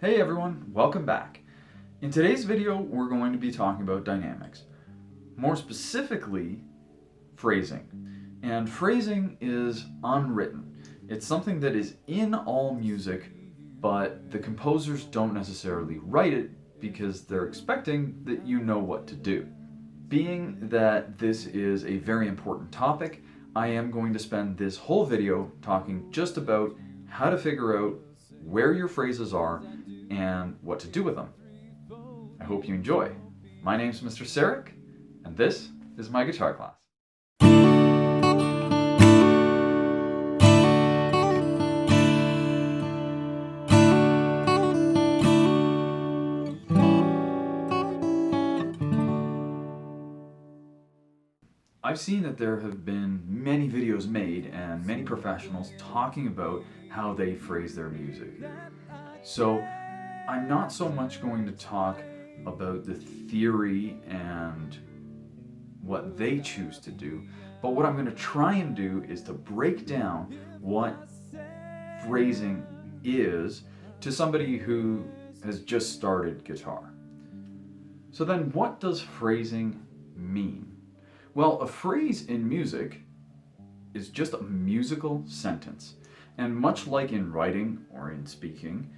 Hey everyone, welcome back. In today's video, we're going to be talking about dynamics. More specifically, phrasing. And phrasing is unwritten. It's something that is in all music, but the composers don't necessarily write it because they're expecting that you know what to do. Being that this is a very important topic, I am going to spend this whole video talking just about how to figure out where your phrases are and what to do with them. I hope you enjoy. My name's Mr. Saric, and this is my guitar class. I've seen that there have been many videos made and many professionals talking about how they phrase their music. So I'm not so much going to talk about the theory and what they choose to do, but what I'm going to try and do is to break down what phrasing is to somebody who has just started guitar. So then what does phrasing mean? Well, a phrase in music is just a musical sentence. And much like in writing or in speaking,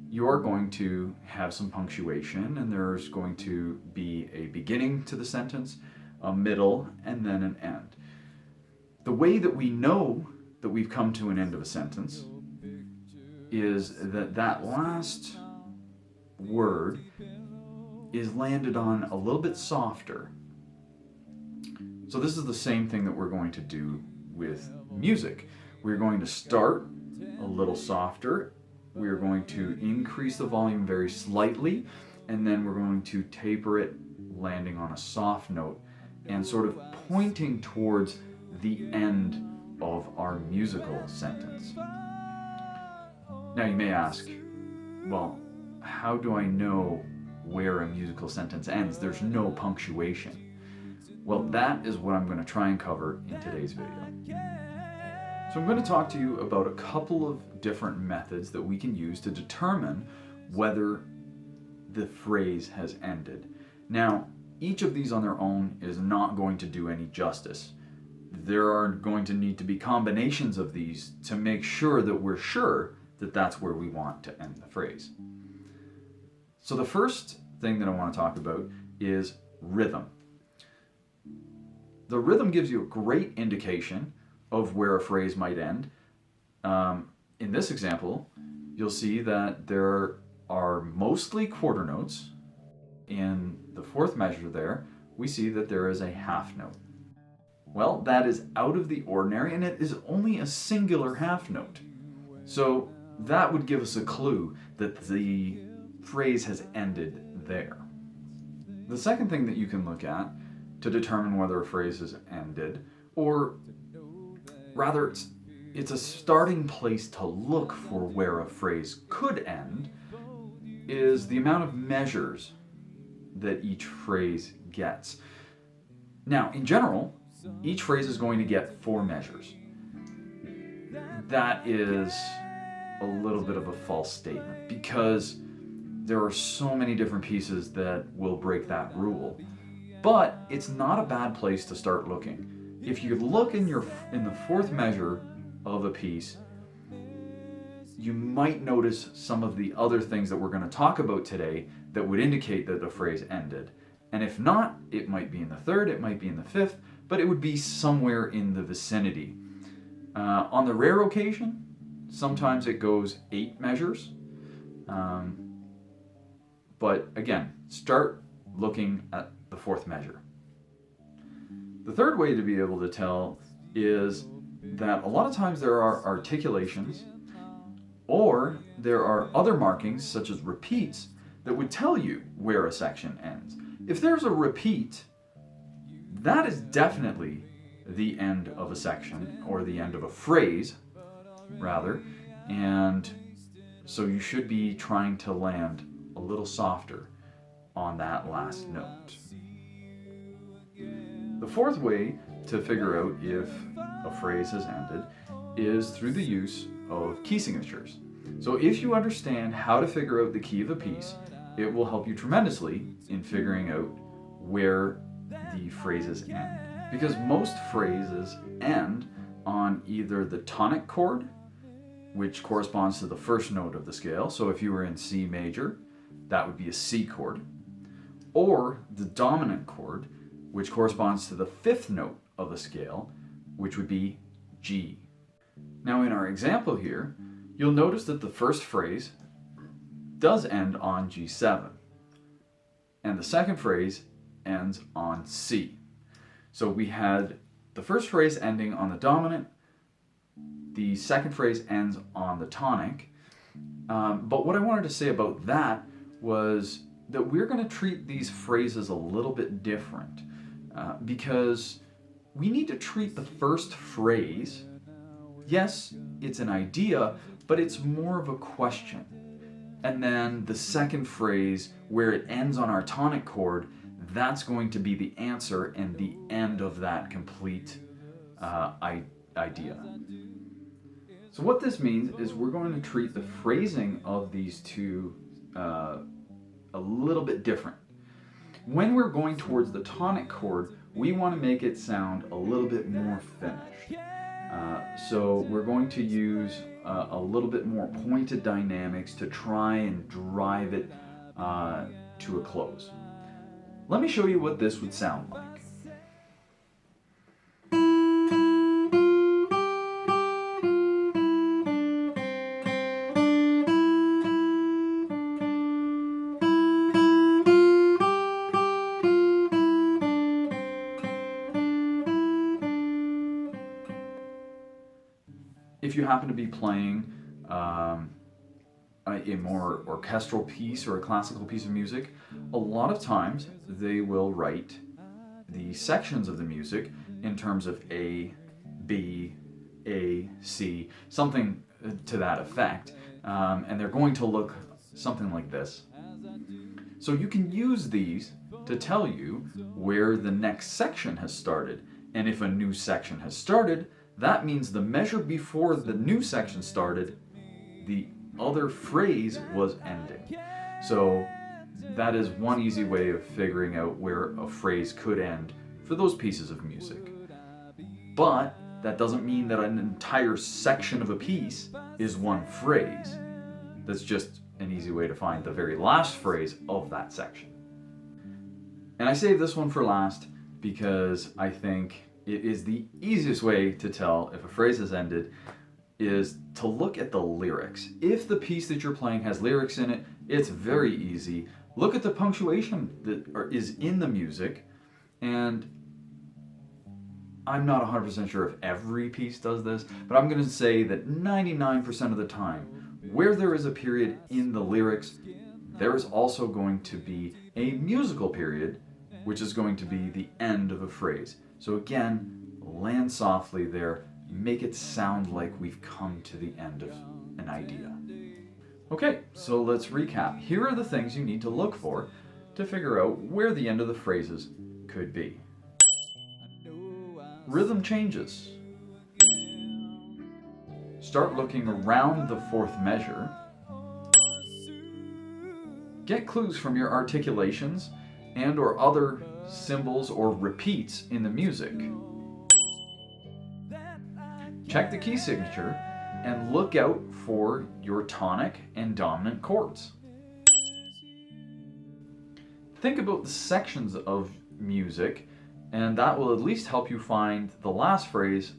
you're going to have some punctuation, and there's going to be a beginning to the sentence, a middle, and then an end. The way that we know that we've come to an end of a sentence is that that last word is landed on a little bit softer. So this is the same thing that we're going to do with music. We're going to start a little softer. We're going to increase the volume very slightly, and then we're going to taper it, landing on a soft note and sort of pointing towards the end of our musical sentence. Now you may ask, well, how do I know where a musical sentence ends? There's no punctuation. Well, that is what I'm going to try and cover in today's video. So I'm going to talk to you about a couple of different methods that we can use to determine whether the phrase has ended. Now, each of these on their own is not going to do any justice. There are going to need to be combinations of these to make sure that we're sure that that's where we want to end the phrase. So the first thing that I want to talk about is rhythm. The rhythm gives you a great indication of where a phrase might end. In this example, you'll see that there are mostly quarter notes. In the fourth measure there, we see that there is a half note. Well, that is out of the ordinary, and it is only a singular half note. So that would give us a clue that the phrase has ended there. The second thing that you can look at to determine whether a phrase has ended, or rather it's a starting place to look for where a phrase could end, is the amount of measures that each phrase gets. Now, in general, each phrase is going to get 4 measures. That is a little bit of a false statement because there are so many different pieces that will break that rule. But it's not a bad place to start looking. If you look in the fourth measure of a piece, you might notice some of the other things that we're going to talk about today that would indicate that the phrase ended. And if not, it might be in the third, it might be in the fifth, but it would be somewhere in the vicinity. On the rare occasion, sometimes it goes 8 measures. But again, start looking at the fourth measure. The third way to be able to tell is that a lot of times there are articulations or there are other markings such as repeats that would tell you where a section ends. If there's a repeat, that is definitely the end of a section or the end of a phrase rather, and so you should be trying to land a little softer on that last note. The fourth way to figure out if a phrase has ended is through the use of key signatures. So if you understand how to figure out the key of a piece, it will help you tremendously in figuring out where the phrases end. Because most phrases end on either the tonic chord, which corresponds to the first note of the scale. So if you were in C major, that would be a C chord, or the dominant chord, which corresponds to the fifth note of the scale, which would be G. Now in our example here, you'll notice that the first phrase does end on G7, and the second phrase ends on C. So we had the first phrase ending on the dominant, the second phrase ends on the tonic, but what I wanted to say about that was that we're going to treat these phrases a little bit different, because we need to treat the first phrase, yes, it's an idea, but it's more of a question. And then the second phrase, where it ends on our tonic chord, that's going to be the answer and the end of that complete idea. So what this means is we're going to treat the phrasing of these two a little bit different. When we're going towards the tonic chord, we want to make it sound a little bit more finished. So we're going to use a little bit more pointed dynamics to try and drive it to a close. Let me show you what this would sound like. If you happen to be playing a more orchestral piece or a classical piece of music, a lot of times they will write the sections of the music in terms of A, B, A, C, something to that effect, and they're going to look something like this. So you can use these to tell you where the next section has started, and if a new section has started, that means the measure before the new section started, the other phrase was ending. So that is one easy way of figuring out where a phrase could end for those pieces of music. But that doesn't mean that an entire section of a piece is one phrase. That's just an easy way to find the very last phrase of that section. And I saved this one for last because I think it is the easiest way to tell if a phrase has ended is to look at the lyrics. If the piece that you're playing has lyrics in it, it's very easy. Look at the punctuation that is in the music, and I'm not 100% sure if every piece does this, but I'm going to say that 99% of the time, where there is a period in the lyrics, there is also going to be a musical period, which is going to be the end of a phrase. So again, land softly there, make it sound like we've come to the end of an idea. Okay, so let's recap. Here are the things you need to look for to figure out where the end of the phrases could be. Rhythm changes. Start looking around the fourth measure. Get clues from your articulations and or other symbols or repeats in the music. Check the key signature and look out for your tonic and dominant chords. Think about the sections of music, and that will at least help you find the last phrase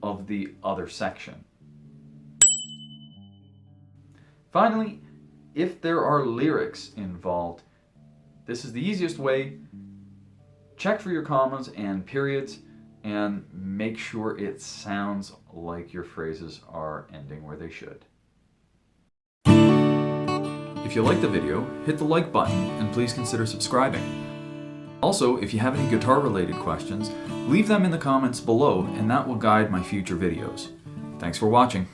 of the other section. Finally, if there are lyrics involved, this is the easiest way. Check for your commas and periods and make sure it sounds like your phrases are ending where they should. If you liked the video, hit the like button and please consider subscribing. Also, if you have any guitar-related questions, leave them in the comments below and that will guide my future videos. Thanks for watching.